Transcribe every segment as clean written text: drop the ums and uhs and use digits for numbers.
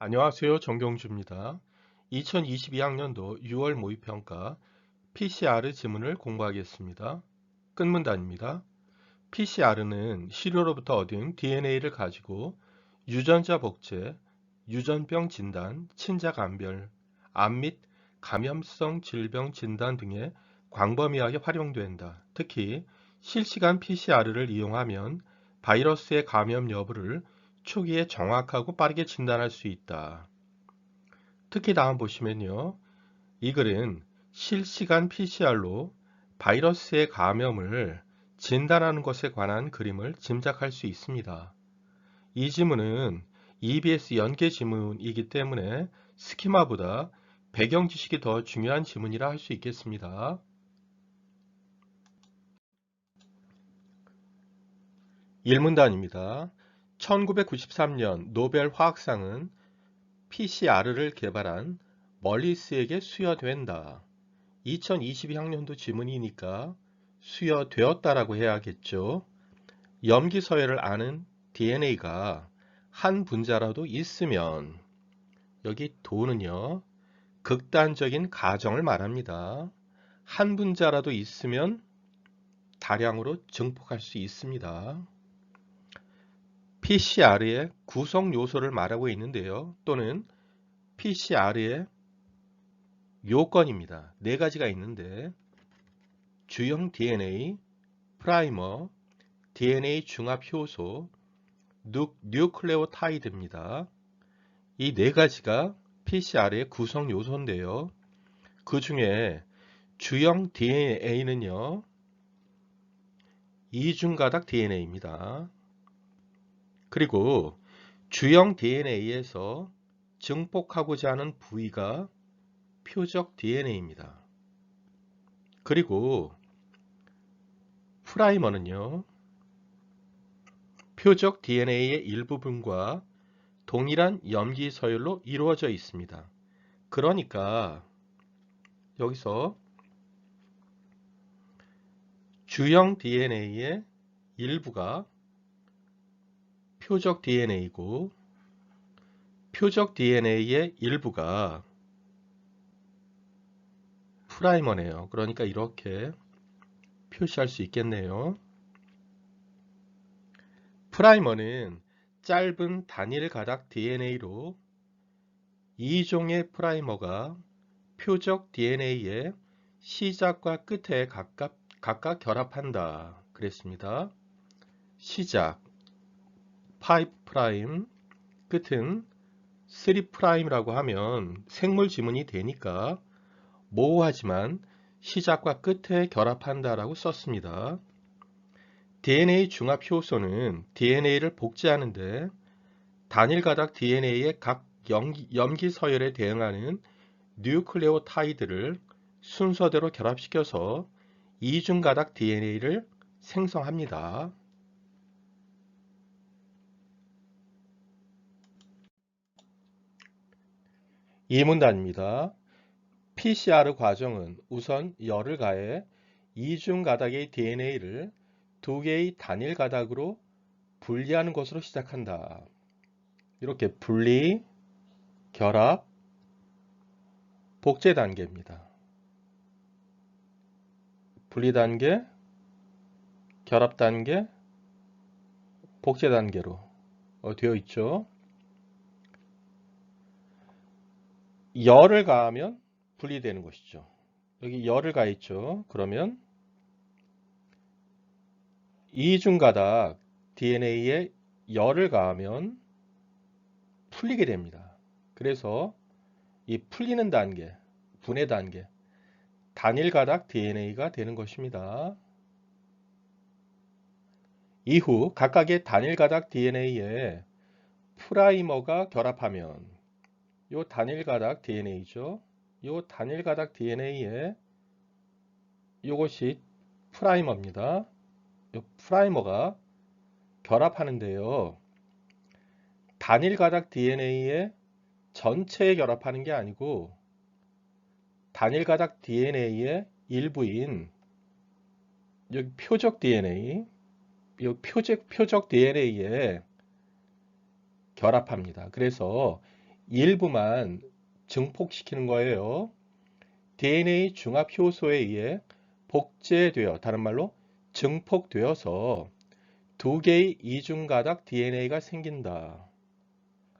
안녕하세요. 정경주입니다. 2022학년도 6월 모의평가 PCR 지문을 공부하겠습니다. 끝문단입니다. PCR은 시료로부터 얻은 DNA를 가지고 유전자 복제, 유전병 진단, 친자 감별, 암 및 감염성 질병 진단 등의 광범위하게 활용된다. 특히 실시간 PCR를 이용하면 바이러스의 감염 여부를 초기에 정확하고 빠르게 진단할 수 있다. 특히 다음 보시면요. 이 글은 실시간 PCR로 바이러스의 감염을 진단하는 것에 관한 그림을 짐작할 수 있습니다. 이 지문은 EBS 연계 지문이기 때문에 스키마보다 배경 지식이 더 중요한 지문이라 할 수 있겠습니다. 1문단입니다. 1993년 노벨 화학상은 PCR을 개발한 멀리스에게 수여된다. 2022학년도 지문이니까 수여되었다라고 해야겠죠. 염기 서열을 아는 DNA가 한 분자라도 있으면 여기 도는요. 극단적인 가정을 말합니다. 한 분자라도 있으면 다량으로 증폭할 수 있습니다. PCR의 구성 요소를 말하고 있는데요. 또는 PCR의 요건입니다. 네 가지가 있는데 주형 DNA, 프라이머, DNA 중합 효소, 뉴클레오타이드입니다. 이 네 가지가 PCR의 구성 요소인데요. 그 중에 주형 DNA는요, 이중가닥 DNA입니다. 그리고 주형 DNA에서 증폭하고자 하는 부위가 표적 DNA입니다. 그리고 프라이머는요, 표적 DNA의 일부분과 동일한 염기 서열로 이루어져 있습니다. 그러니까 여기서 주형 DNA의 일부가 표적 DNA이고 표적 DNA의 일부가 프라이머네요. 그러니까 이렇게 표시할 수 있겠네요. 프라이머는 짧은 단일 가닥 DNA로 2종의 프라이머가 표적 DNA의 시작과 끝에 각각 결합한다. 그랬습니다. 시작 5', 끝은 3'라고 하면 생물 지문이 되니까 모호하지만 시작과 끝에 결합한다라고 썼습니다. DNA 중합 효소는 DNA를 복제하는데 단일 가닥 DNA의 각 염기 서열에 대응하는 뉴클레오타이드를 순서대로 결합시켜서 이중 가닥 DNA를 생성합니다. 이 문단입니다. PCR 과정은 우선 열을 가해 이중 가닥의 DNA를 두 개의 단일 가닥으로 분리하는 것으로 시작한다. 이렇게 분리, 결합, 복제 단계입니다. 분리 단계, 결합 단계, 복제 단계로 되어 있죠. 열을 가하면 분리되는 것이죠. 여기 열을 가했죠. 그러면 이중가닥 DNA에 열을 가하면 풀리게 됩니다. 그래서 이 풀리는 단계, 분해 단계, 단일 가닥 DNA가 되는 것입니다. 이후 각각의 단일 가닥 DNA에 프라이머가 결합하면 이 단일 가닥 DNA죠. 이 단일 가닥 DNA에 이것이 프라이머입니다. 이 프라이머가 결합하는데요. 단일 가닥 DNA에 전체에 결합하는 게 아니고 단일 가닥 DNA의 일부인 여기 표적 DNA, 이 표적 DNA에 결합합니다. 그래서 일부만 증폭시키는 거예요. DNA 중합 효소에 의해 복제되어, 다른 말로 증폭되어서 두 개의 이중가닥 DNA가 생긴다.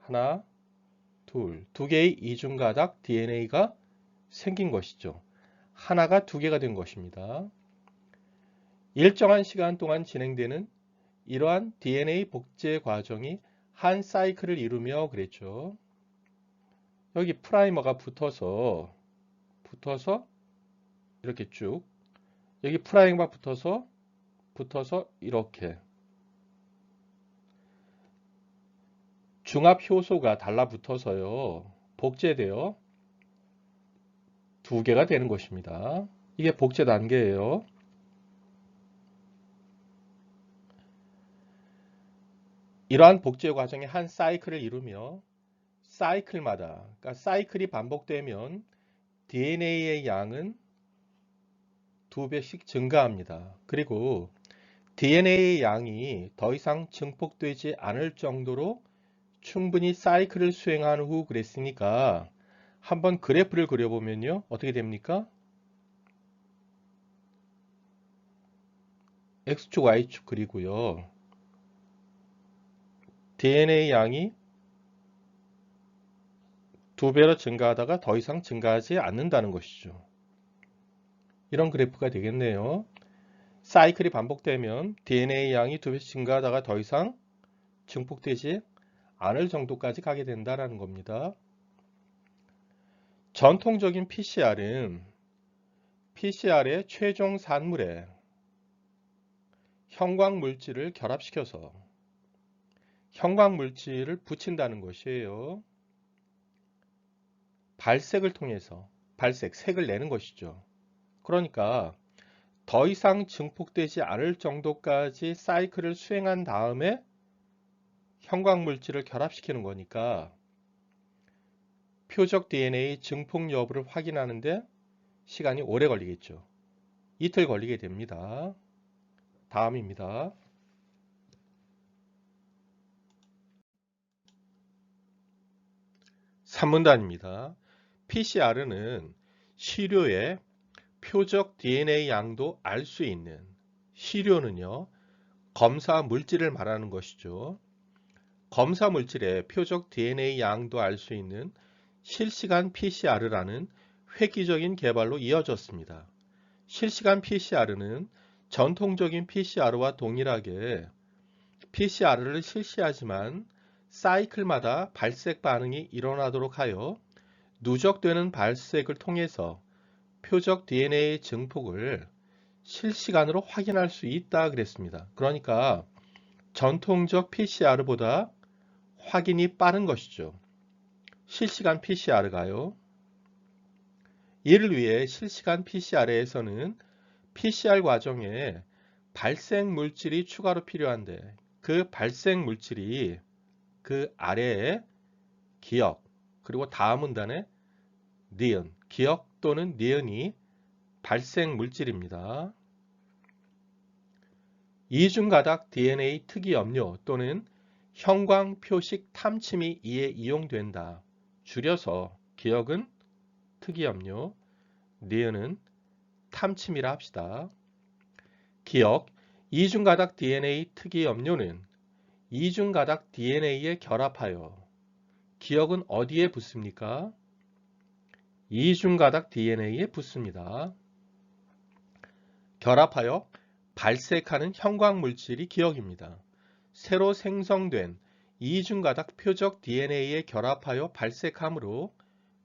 하나, 둘, 두 개의 이중가닥 DNA가 생긴 것이죠. 하나가 두 개가 된 것입니다. 일정한 시간 동안 진행되는 이러한 DNA 복제 과정이 한 사이클을 이루며 그랬죠. 여기 프라이머가 붙어서 이렇게 쭉, 여기 프라이머가 붙어서 이렇게 중합 효소가 달라붙어서요, 복제되어 두 개가 되는 것입니다. 이게 복제 단계예요. 이러한 복제 과정이 한 사이클을 이루며 사이클마다, 그러니까 사이클이 반복되면 DNA의 양은 2배씩 증가합니다. 그리고 DNA의 양이 더 이상 증폭되지 않을 정도로 충분히 사이클을 수행한 후 그랬으니까 한번 그래프를 그려보면요, 어떻게 됩니까? X축, Y축 그리고요, DNA 양이 2배로 증가하다가 더 이상 증가하지 않는다는 것이죠. 이런 그래프가 되겠네요. 사이클이 반복되면 DNA 양이 2배씩 증가하다가 더 이상 증폭되지 않을 정도까지 가게 된다는 겁니다. 전통적인 PCR은 PCR의 최종 산물에 형광물질을 결합시켜서 형광물질을 붙인다는 것이에요. 발색을 통해서 색을 내는 것이죠. 그러니까 더 이상 증폭되지 않을 정도까지 사이클을 수행한 다음에 형광물질을 결합시키는 거니까 표적 DNA 증폭 여부를 확인하는데 시간이 오래 걸리겠죠. 이틀 걸리게 됩니다. 다음입니다. 산문단입니다. PCR은 시료의 표적 DNA 양도 알 수 있는, 시료는요, 검사 물질을 말하는 것이죠. 검사 물질의 표적 DNA 양도 알 수 있는 실시간 PCR라는 획기적인 개발로 이어졌습니다. 실시간 PCR는 전통적인 PCR와 동일하게 PCR를 실시하지만 사이클마다 발색 반응이 일어나도록 하여 누적되는 발색을 통해서 표적 DNA 증폭을 실시간으로 확인할 수 있다 그랬습니다. 그러니까 전통적 PCR보다 확인이 빠른 것이죠. 실시간 PCR가요. 이를 위해 실시간 PCR에서는 PCR 과정에 발색 물질이 추가로 필요한데 그 발색 물질이 그 아래에 기억, 그리고 다음 문단에 니은, 기억 또는 니은이 발색 물질입니다. 이중가닥 DNA 특이 염료 또는 형광 표식 탐침이 이에 이용된다. 줄여서 기억은 특이 염료, 니은은 탐침이라 합시다. 기억, 이중가닥 DNA 특이 염료는 이중가닥 DNA에 결합하여, 기억은 어디에 붙습니까? 이중가닥 DNA에 붙습니다. 결합하여 발색하는 형광물질이 기억입니다. 새로 생성된 이중가닥 표적 DNA에 결합하여 발색하므로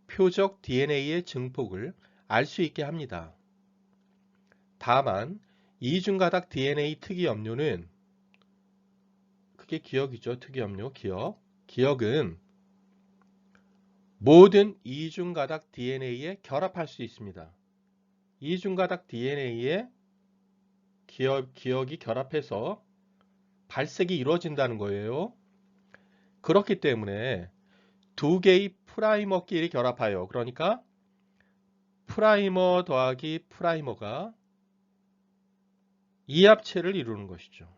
표적 DNA의 증폭을 알 수 있게 합니다. 다만 이중가닥 DNA 특이 염료는, 그게 기억이죠. 특이 염료, 기억은 모든 이중가닥 DNA에 결합할 수 있습니다. 이중가닥 DNA에 기억이 결합해서 발색이 이루어진다는 거예요. 그렇기 때문에 두 개의 프라이머끼리 결합하여, 그러니까 프라이머 더하기 프라이머가 이합체를 이루는 것이죠.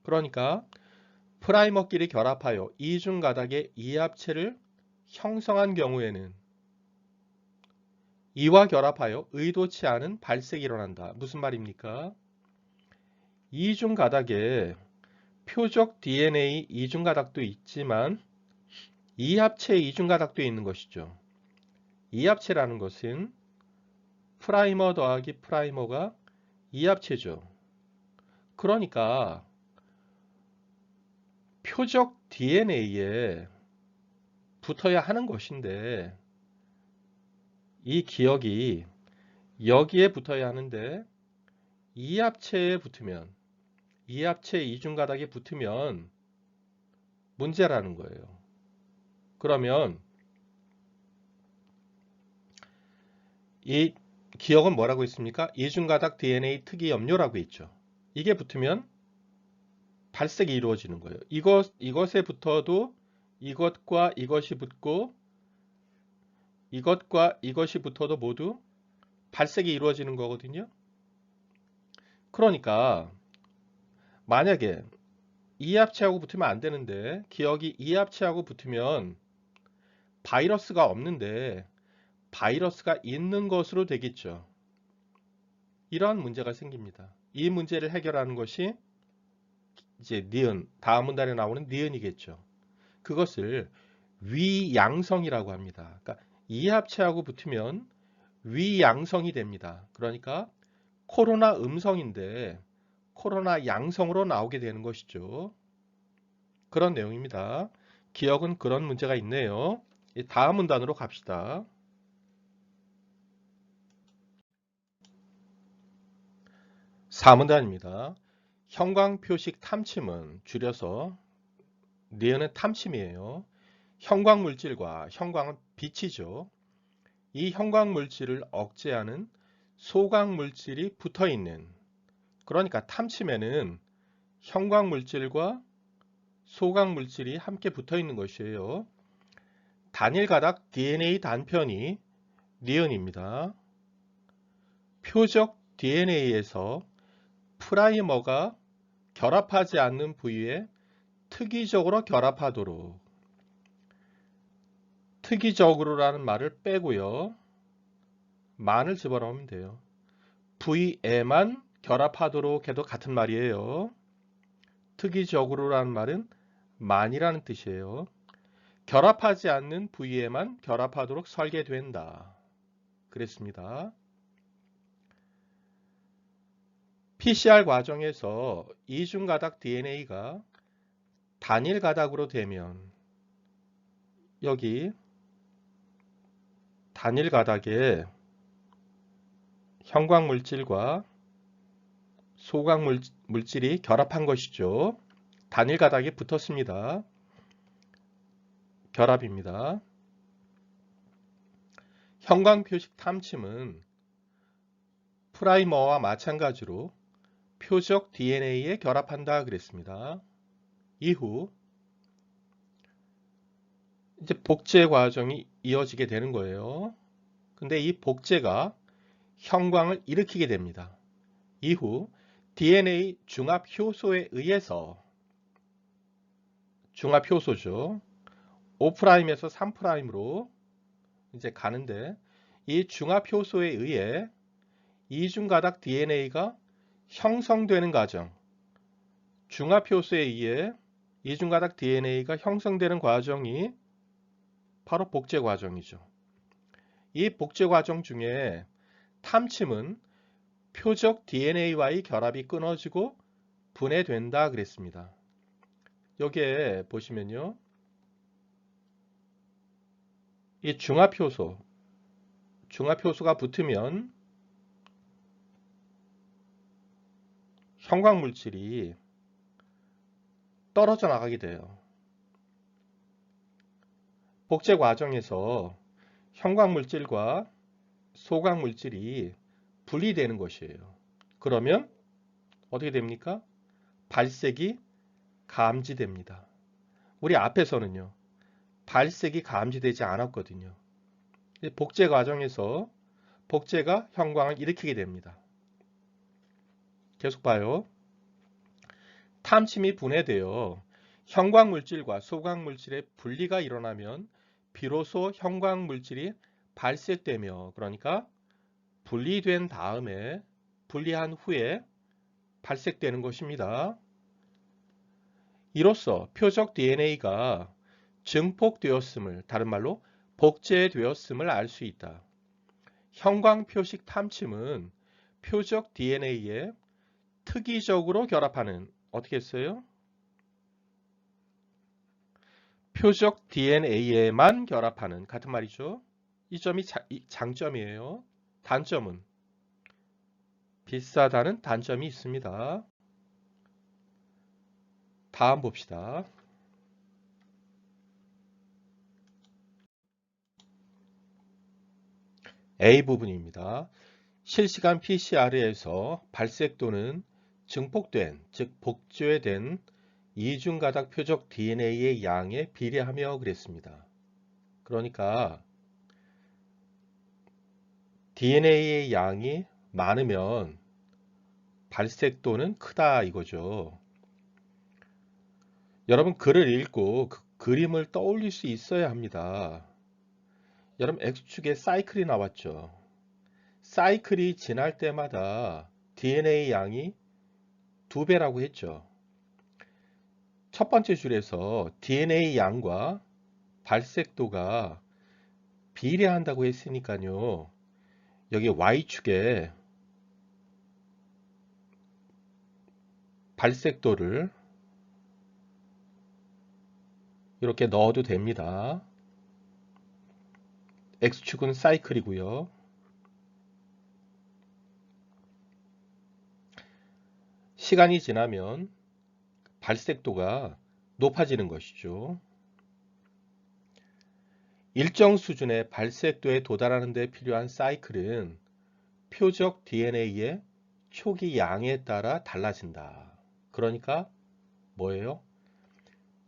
그러니까 프라이머끼리 결합하여 이중가닥의 이합체를 형성한 경우에는 이와 결합하여 의도치 않은 발색이 일어난다. 무슨 말입니까? 이중가닥에 표적 DNA 이중가닥도 있지만 이합체 이중가닥도 있는 것이죠. 이합체라는 것은 프라이머 더하기 프라이머가 이합체죠. 그러니까 표적 DNA에 붙어야 하는 것인데 이 기억이 여기에 붙어야 하는데 이합체에 붙으면 이합체 이중가닥에 붙으면 문제라는 거예요. 그러면 이 기억은 뭐라고 했습니까? 이중가닥 DNA 특이 염료라고 했죠. 이게 붙으면 발색이 이루어지는 거예요. 이것에 붙어도 이것과 이것이 붙고 이것과 이것이 붙어도 모두 발색이 이루어지는 거거든요. 그러니까 만약에 이합체하고 붙으면 안 되는데 기억이 이합체하고 붙으면 바이러스가 없는데 바이러스가 있는 것으로 되겠죠. 이러한 문제가 생깁니다. 이 문제를 해결하는 것이 이제 니은, 다음 문단에 나오는 니은이겠죠. 그것을 위양성이라고 합니다. 그러니까 이합체하고 붙으면 위양성이 됩니다. 그러니까 코로나 음성인데 코로나 양성으로 나오게 되는 것이죠. 그런 내용입니다. 기억은 그런 문제가 있네요. 다음 문단으로 갑시다. 사문단입니다. 형광표식 탐침은 줄여서 니은은 탐침이에요. 형광물질과 형광은 빛이죠. 이 형광물질을 억제하는 소광물질이 붙어있는, 그러니까 탐침에는 형광물질과 소광물질이 함께 붙어있는 것이에요. 단일가닥 DNA 단편이 니은입니다. 표적 DNA에서 프라이머가 결합하지 않는 부위에 특이적으로 결합하도록, 특이적으로라는 말을 빼고요. 만을 집어넣으면 돼요. 부위에만 결합하도록 해도 같은 말이에요. 특이적으로라는 말은 만이라는 뜻이에요. 결합하지 않는 부위에만 결합하도록 설계된다. 그랬습니다. PCR 과정에서 이중가닥 DNA가 단일 가닥으로 되면 여기 단일 가닥에 형광물질과 소광물질이 결합한 것이죠. 단일 가닥에 붙었습니다. 결합입니다. 형광표식 탐침은 프라이머와 마찬가지로 표적 DNA에 결합한다 그랬습니다. 이후 이제 복제 과정이 이어지게 되는 거예요. 근데 이 복제가 형광을 일으키게 됩니다. 이후 DNA 중합 효소에 의해서, 중합 효소죠. 5'에서 3'으로 이제 가는데 이 중합 효소에 의해 이중가닥 DNA가 형성되는 과정, 중합 효소에 의해 이중가닥 DNA가 형성되는 과정이 바로 복제 과정이죠. 이 복제 과정 중에 탐침은 표적 DNA와의 결합이 끊어지고 분해된다 그랬습니다. 여기에 보시면요. 이 중합효소가 붙으면 형광물질이 떨어져 나가게 돼요. 복제 과정에서 형광물질과 소광물질이 분리되는 것이에요. 그러면 어떻게 됩니까? 발색이 감지됩니다. 우리 앞에서는요. 발색이 감지되지 않았거든요. 복제 과정에서 복제가 형광을 일으키게 됩니다. 계속 봐요. 탐침이 분해되어 형광물질과 소광물질의 분리가 일어나면 비로소 형광물질이 발색되며, 그러니까 분리된 다음에, 분리한 후에 발색되는 것입니다. 이로써 표적 DNA가 증폭되었음을, 다른 말로 복제되었음을 알 수 있다. 형광 표식 탐침은 표적 DNA에 특이적으로 결합하는, 어떻게 했어요? 표적 DNA에만 결합하는, 같은 말이죠. 이 점이 장점이에요. 단점은 비싸다는 단점이 있습니다. 다음 봅시다. A 부분입니다. 실시간 PCR에서 발색 또는 증폭된, 즉 복제된 이중가닥 표적 DNA의 양에 비례하며 그랬습니다. 그러니까 DNA의 양이 많으면 발색도는 크다 이거죠. 여러분 글을 읽고 그 그림을 떠올릴 수 있어야 합니다. 여러분 X축에 사이클이 나왔죠. 사이클이 지날 때마다 DNA 양이 2배라고 했죠. 첫 번째 줄에서 DNA 양과 발색도가 비례한다고 했으니까요. 여기 Y축에 발색도를 이렇게 넣어도 됩니다. X축은 사이클이고요. 시간이 지나면 발색도가 높아지는 것이죠. 일정 수준의 발색도에 도달하는 데 필요한 사이클은 표적 DNA의 초기 양에 따라 달라진다. 그러니까 뭐예요?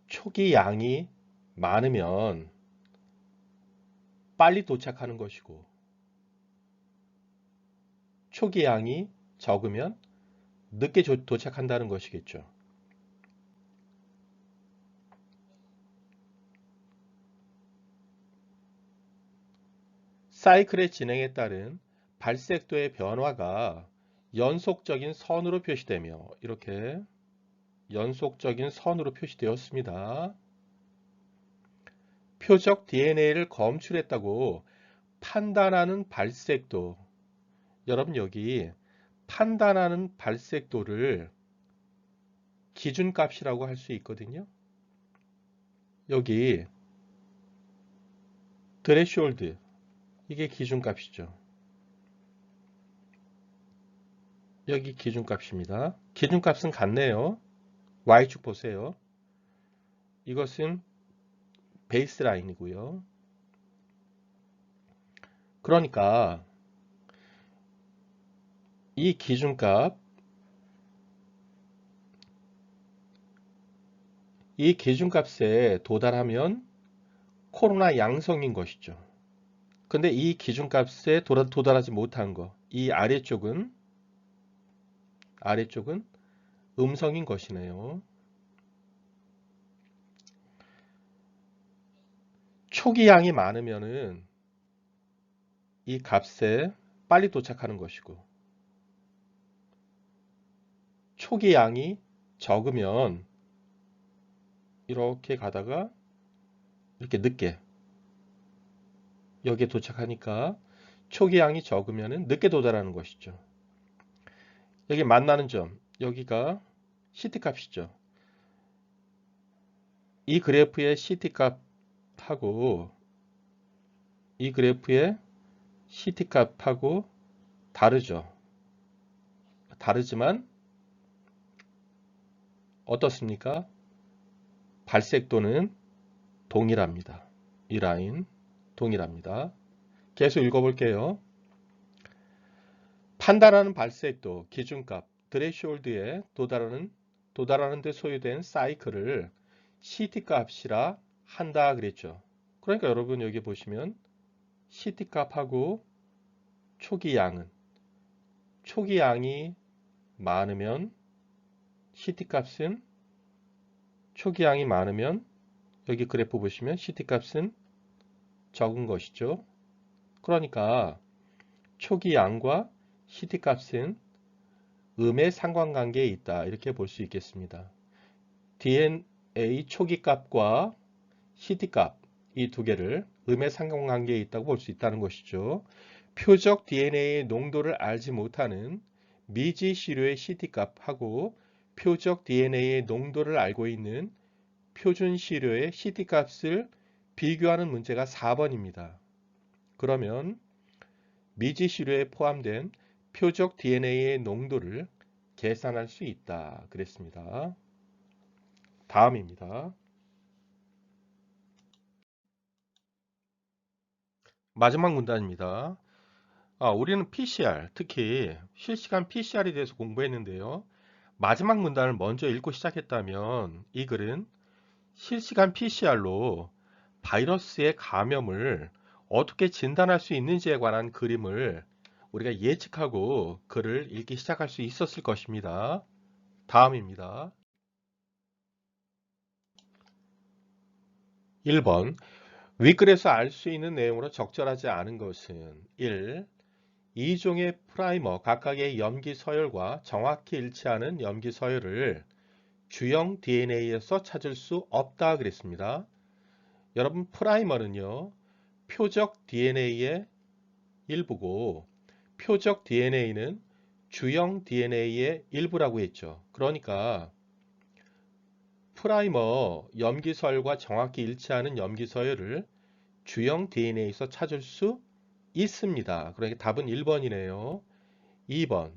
초기 양이 많으면 빨리 도착하는 것이고, 초기 양이 적으면 늦게 도착한다는 것이겠죠. 사이클의 진행에 따른 발색도의 변화가 연속적인 선으로 표시되며, 이렇게 연속적인 선으로 표시되었습니다. 표적 DNA를 검출했다고 판단하는 발색도, 여러분 여기 판단하는 발색도를 기준값이라고 할 수 있거든요. 여기 threshold, 이게 기준값이죠. 여기 기준값입니다. 기준값은 같네요. Y축 보세요. 이것은 베이스라인이고요. 그러니까 이 기준값, 이 기준값에 도달하면 코로나 양성인 것이죠. 근데 이 기준값에 도달하지 못한 거, 이 아래쪽은 음성인 것이네요. 초기 양이 많으면은 이 값에 빨리 도착하는 것이고, 초기 양이 적으면 이렇게 가다가 이렇게 늦게 여기에 도착하니까 초기 양이 적으면 늦게 도달하는 것이죠. 여기 만나는 점, 여기가 CT 값이죠. 이 그래프의 CT 값하고 이 그래프의 CT 값하고 다르죠. 다르지만 어떻습니까? 발색도는 동일합니다. 이 라인 동일합니다. 계속 읽어볼게요. 판단하는 발색도, 기준값, 드레시홀드에 도달하는 데 소요된 사이클을 CT 값이라 한다 그랬죠. 그러니까 여러분 여기 보시면 CT 값하고 초기 양이 많으면 CT 값은, 초기 양이 많으면 여기 그래프 보시면 CT 값은 적은 것이죠. 그러니까 초기 양과 CD 값은 음의 상관관계에 있다. 이렇게 볼 수 있겠습니다. DNA 초기 값과 CD 값, 이 두 개를 음의 상관관계에 있다고 볼 수 있다는 것이죠. 표적 DNA의 농도를 알지 못하는 미지 시료의 CD 값하고 표적 DNA의 농도를 알고 있는 표준 시료의 CD 값을 비교하는 문제가 4번입니다. 그러면 미지 시료에 포함된 표적 DNA의 농도를 계산할 수 있다. 그랬습니다. 다음입니다. 마지막 문단입니다. 우리는 PCR, 특히 실시간 PCR에 대해서 공부했는데요. 마지막 문단을 먼저 읽고 시작했다면 이 글은 실시간 PCR로 바이러스의 감염을 어떻게 진단할 수 있는지에 관한 그림을 우리가 예측하고 글을 읽기 시작할 수 있었을 것입니다. 다음입니다. 1번. 윗글에서 알 수 있는 내용으로 적절하지 않은 것은 1. 2종의 프라이머 각각의 염기 서열과 정확히 일치하는 염기 서열을 주형 DNA에서 찾을 수 없다 그랬습니다. 여러분, 프라이머는요, 표적 DNA의 일부고 표적 DNA는 주형 DNA의 일부라고 했죠. 그러니까 프라이머 염기서열과 정확히 일치하는 염기서열을 주형 DNA에서 찾을 수 있습니다. 그러니까 답은 1번이네요. 2번.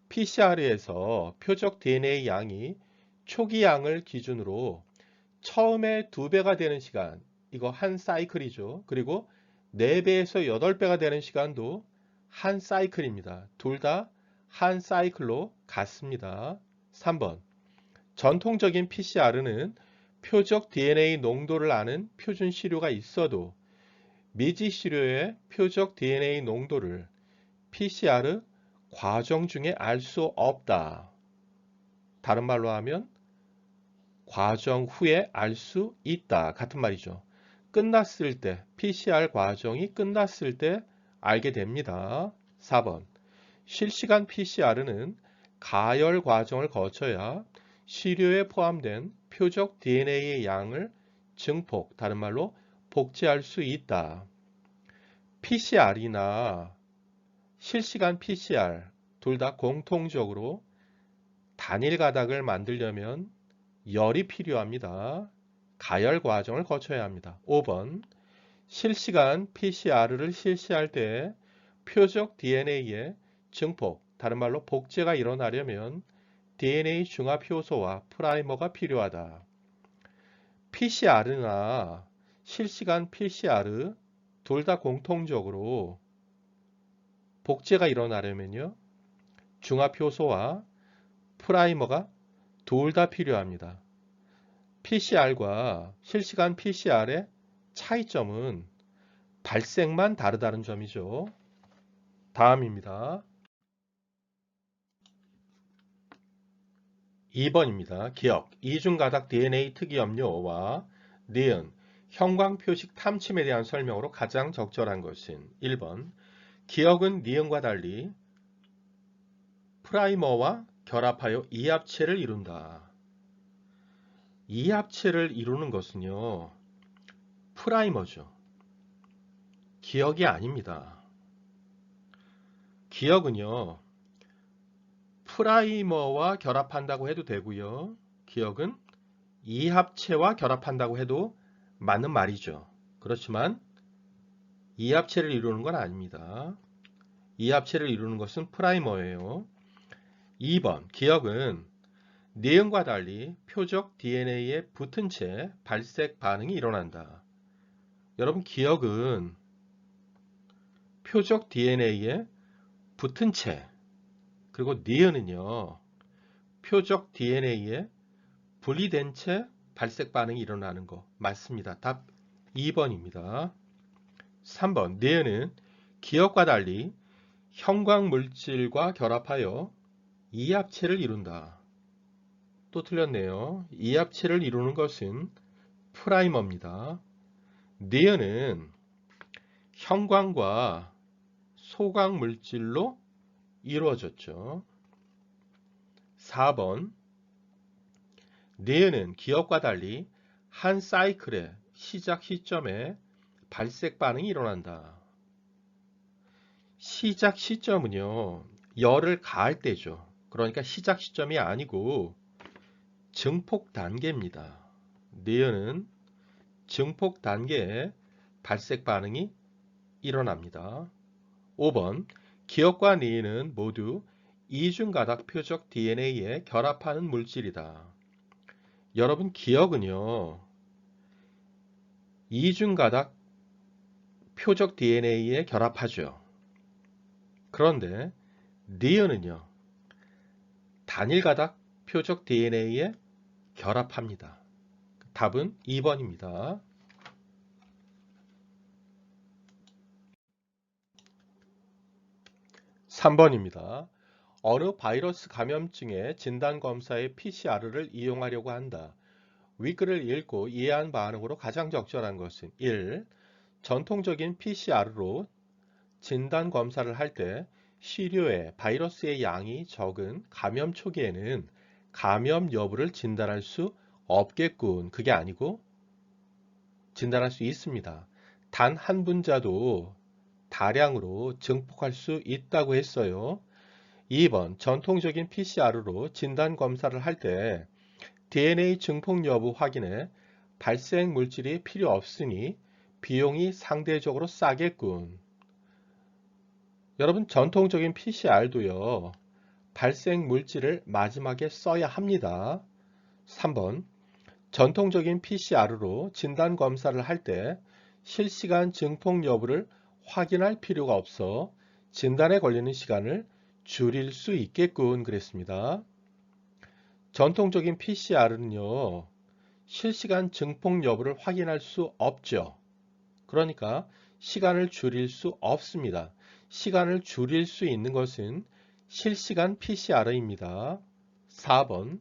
PCR에서 표적 DNA 양이 초기 양을 기준으로 처음에 2배가 되는 시간, 이거 한 사이클이죠. 그리고 4배에서 8배가 되는 시간도 한 사이클입니다. 둘 다 한 사이클로 같습니다. 3번. 전통적인 PCR은 표적 DNA 농도를 아는 표준 시료가 있어도 미지 시료의 표적 DNA 농도를 PCR 과정 중에 알 수 없다. 다른 말로 하면 과정 후에 알 수 있다. 같은 말이죠. 끝났을 때, PCR 과정이 끝났을 때 알게 됩니다. 4번. 실시간 PCR은 가열 과정을 거쳐야 시료에 포함된 표적 DNA의 양을 증폭, 다른 말로 복제할 수 있다. PCR이나 실시간 PCR 둘 다 공통적으로 단일 가닥을 만들려면 열이 필요합니다. 가열 과정을 거쳐야 합니다. 5번. 실시간 PCR을 실시할 때 표적 DNA의 증폭, 다른 말로 복제가 일어나려면 DNA 중합 효소와 프라이머가 필요하다. PCR나 실시간 PCR 둘 다 공통적으로 복제가 일어나려면요, 중합 효소와 프라이머가 둘 다 필요합니다. PCR과 실시간 PCR의 차이점은 발색만 다르다는 점이죠. 다음입니다. 2번입니다. 기억, 이중가닥 DNA 특이염료와 니은, 형광표식 탐침에 대한 설명으로 가장 적절한 것은 1번. 기억은 니은과 달리 프라이머와 결합하여 이합체를 이룬다. 이합체를 이루는 것은요, 프라이머죠. 기억이 아닙니다. 기억은요, 프라이머와 결합한다고 해도 되고요. 기억은 이합체와 결합한다고 해도 맞는 말이죠. 그렇지만 이합체를 이루는 건 아닙니다. 이합체를 이루는 것은 프라이머예요. 2번, 기억은 니은과 달리 표적 DNA에 붙은 채 발색 반응이 일어난다. 여러분, 기억은 표적 DNA에 붙은 채, 그리고 니은은요, 표적 DNA에 분리된 채 발색 반응이 일어나는 거 맞습니다. 답 2번입니다. 3번, 니은은 기억과 달리 형광물질과 결합하여 이합체를 이룬다. 또 틀렸네요. 이합체를 이루는 것은 프라이머입니다. 니은은 형광과 소각 물질로 이루어졌죠. 4번 뇌는 기억과 달리 한 사이클의 시작 시점에 발색 반응이 일어난다. 시작 시점은요, 열을 가할 때죠. 그러니까 시작 시점이 아니고 증폭 단계입니다. 뇌는 증폭 단계에 발색 반응이 일어납니다. 5번 기억과 뇌는 모두 이중가닥 표적 DNA에 결합하는 물질이다. 여러분, 기억은요, 이중가닥 표적 DNA에 결합하죠. 그런데 뇌는요, 단일가닥 표적 DNA에 결합합니다. 답은 2번입니다. 3번입니다. 어느 바이러스 감염증의 진단검사에 PCR을 이용하려고 한다. 윗글을 읽고 이해한 반응으로 가장 적절한 것은 1. 전통적인 PCR로 진단검사를 할 때 시료에 바이러스의 양이 적은 감염 초기에는 감염 여부를 진단할 수 없겠군. 그게 아니고 진단할 수 있습니다. 단 한 분자도 다량으로 증폭할 수 있다고 했어요. 2번 전통적인 PCR로 진단검사를 할 때 DNA 증폭 여부 확인에 발생 물질이 필요 없으니 비용이 상대적으로 싸겠군. 여러분, 전통적인 PCR도요, 발생 물질을 마지막에 써야 합니다. 3번 전통적인 PCR로 진단 검사를 할 때 실시간 증폭 여부를 확인할 필요가 없어 진단에 걸리는 시간을 줄일 수 있겠군 그랬습니다. 전통적인 PCR은요, 실시간 증폭 여부를 확인할 수 없죠. 그러니까 시간을 줄일 수 없습니다. 시간을 줄일 수 있는 것은 실시간 PCR입니다. 4번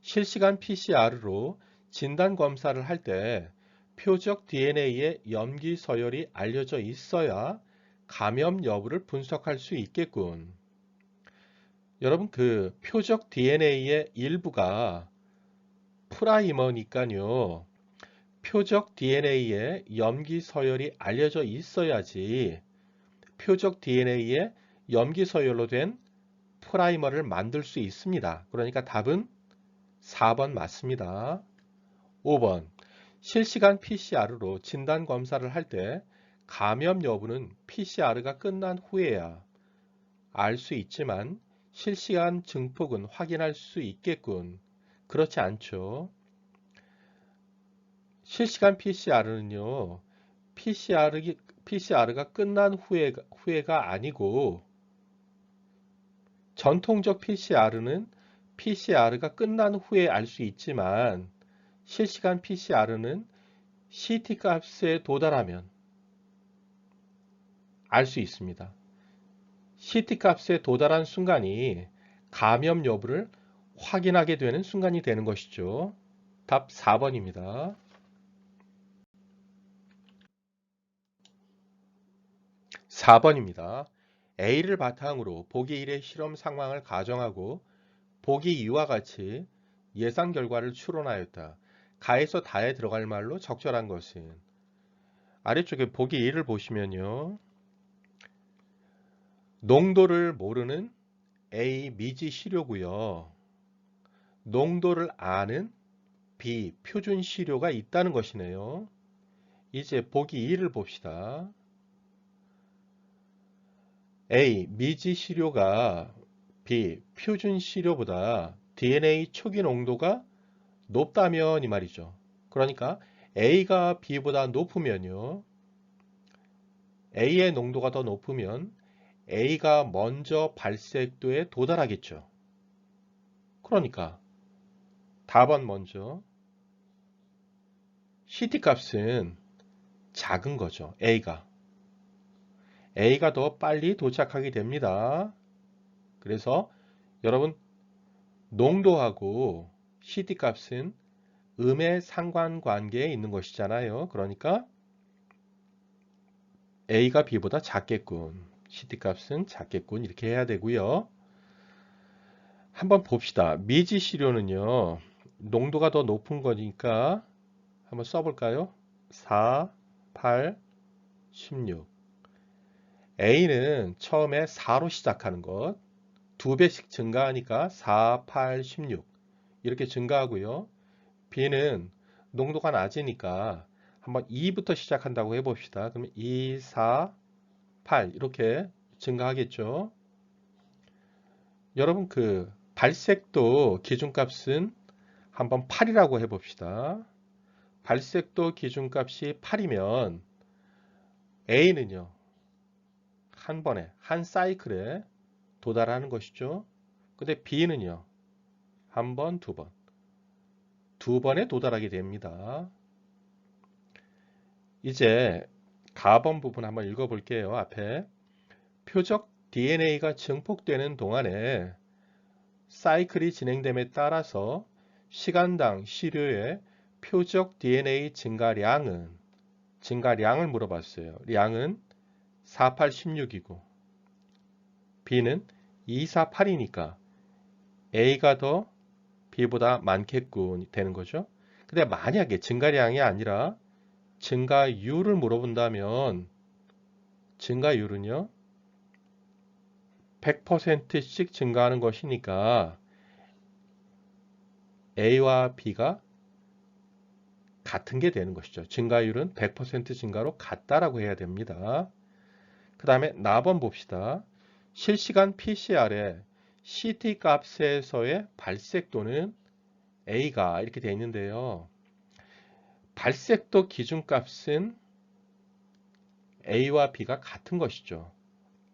실시간 PCR로 진단 검사를 할 때 표적 DNA의 염기 서열이 알려져 있어야 감염 여부를 분석할 수 있겠군. 여러분, 그 표적 DNA의 일부가 프라이머니까요. 표적 DNA의 염기 서열이 알려져 있어야지 표적 DNA의 염기 서열로 된 프라이머를 만들 수 있습니다. 그러니까 답은 4번 맞습니다. 5번 실시간 PCR로 진단 검사를 할 때 감염 여부는 PCR가 끝난 후에야 알 수 있지만 실시간 증폭은 확인할 수 있겠군. 그렇지 않죠. 실시간 PCR는요, PCR가 끝난 후에가 아니고, 전통적 PCR는 PCR가 끝난 후에 알 수 있지만, 실시간 PCR는 CT 값에 도달하면 알 수 있습니다. CT 값에 도달한 순간이 감염 여부를 확인하게 되는 순간이 되는 것이죠. 답 4번입니다. 4번입니다. A를 바탕으로 보기 1의 실험 상황을 가정하고 보기 2와 같이 예상 결과를 추론하였다. 가에서 다에 들어갈 말로 적절한 것은 아래쪽에 보기 1을 보시면요. 농도를 모르는 A 미지 시료고요. 농도를 아는 B 표준 시료가 있다는 것이네요. 이제 보기 2를 봅시다. A 미지 시료가 B 표준 시료보다 DNA 초기 농도가 높다면 이 말이죠. 그러니까 A가 B보다 높으면요. A의 농도가 더 높으면 A가 먼저 발색도에 도달하겠죠. 그러니까 답은 먼저 CT 값은 작은 거죠. A가 더 빨리 도착하게 됩니다. 그래서 여러분 농도하고 CT 값은 음의 상관관계에 있는 것이잖아요. 그러니까 A가 B보다 작겠군. CT 값은 작겠군. 이렇게 해야 되고요. 한번 봅시다. 미지시료는요. 농도가 더 높은 거니까 한번 써볼까요? 4, 8, 16. A는 처음에 4로 시작하는 것. 2배씩 증가하니까 4, 8, 16. 이렇게 증가하고요. B는 농도가 낮으니까 한번 2부터 시작한다고 해봅시다. 그러면 2, 4, 8 이렇게 증가하겠죠. 여러분 그 발색도 기준값은 한번 8이라고 해봅시다. 발색도 기준값이 8이면 A는요. 한 번에 한 사이클에 도달하는 것이죠. 근데 B는요. 한 번, 두 번. 두 번에 도달하게 됩니다. 이제 가번 부분 한번 읽어볼게요. 앞에 표적 DNA가 증폭되는 동안에 사이클이 진행됨에 따라서 시간당 시료의 표적 DNA 증가량을 물어봤어요. 량은 4816이고 B는 248이니까 A가 더 B보다 많겠군 되는 거죠. 근데 만약에 증가량이 아니라 증가율을 물어본다면 증가율은요 100%씩 증가하는 것이니까 A와 B가 같은 게 되는 것이죠. 증가율은 100% 증가로 같다라고 해야 됩니다. 그 다음에 나번 봅시다. 실시간 PCR에 CT 값에서의 발색도는 A가 이렇게 되어 있는데요. 발색도 기준값은 A와 B가 같은 것이죠.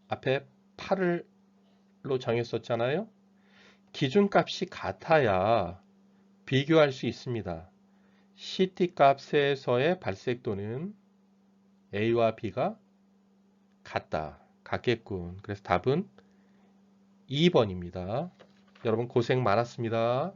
앞에 8로 정했었잖아요. 기준값이 같아야 비교할 수 있습니다. CT 값에서의 발색도는 A와 B가 같겠군. 그래서 답은 2번입니다. 여러분 고생 많았습니다.